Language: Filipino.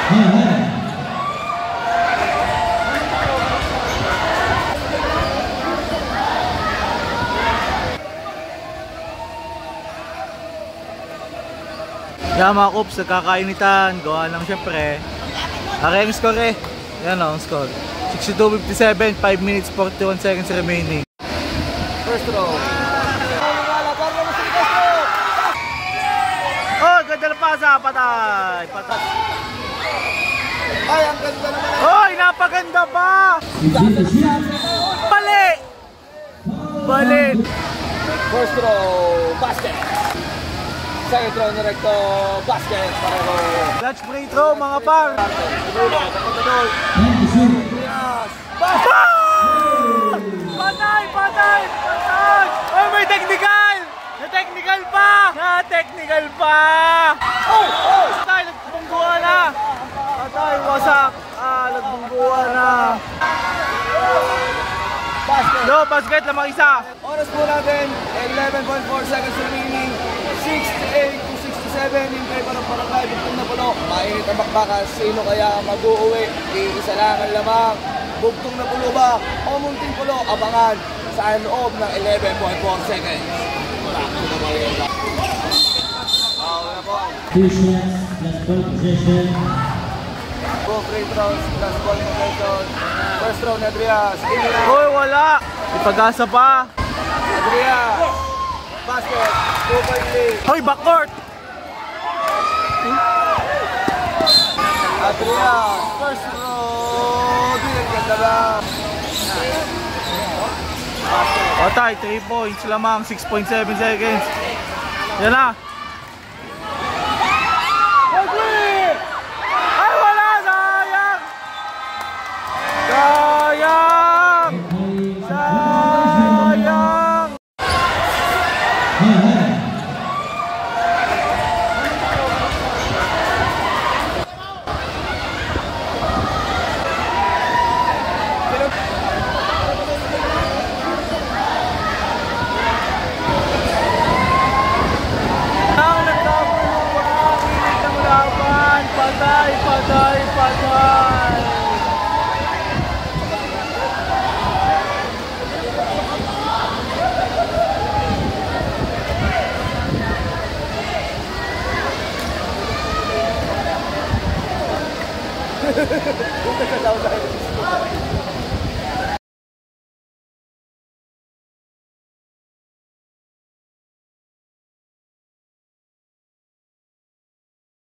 Yan mga Coops, nagkakainitan. Gawa lang syempre. Ang score eh. Yan o, ang score. 62-57, 5 minutes 41 seconds remaining. First row. Oh, ganda na pasa. Patay. Patay. Ay, ang ganda naman. Oy, napaganda pa. Bali. Bali. First row, basket. Second row na recto, basket. Pareho. Clutch free throw mga par. Patay, patay, patay. Oh, may technical. Na-technical pa. Na-technical pa. Oh. Patay, nagbungguha na. Patay, wasak. Nagbungguha na. Basket. No, basket lamang isa. Oras po natin, 11.4 seconds remaining. 68-67 yung kay Parang-Parangay, bugtong na pulo. Mainit ang bakbakas, sino kaya mag-uuwi? Iisa lang ang lamang. Bugtong na pulo ba o munting pulo? Abangan sa loob ng 11.4 seconds. Wala ko na mga na po. 2 shots, last ball possession. 2 free throws, last ball possession. First row ni Adrias. Hoy, wala. Ipag-asa pa. Adrias. Basket. 2-point lead. Hoy, backcourt. Adrias. First row. Di ang ganda lang. Patay, 3 points lamang, 6.7 seconds. Yan na. Ay, wala! Sayang! Sayang! Sayang! Patay, patay, patay. Punta ka daw tayo.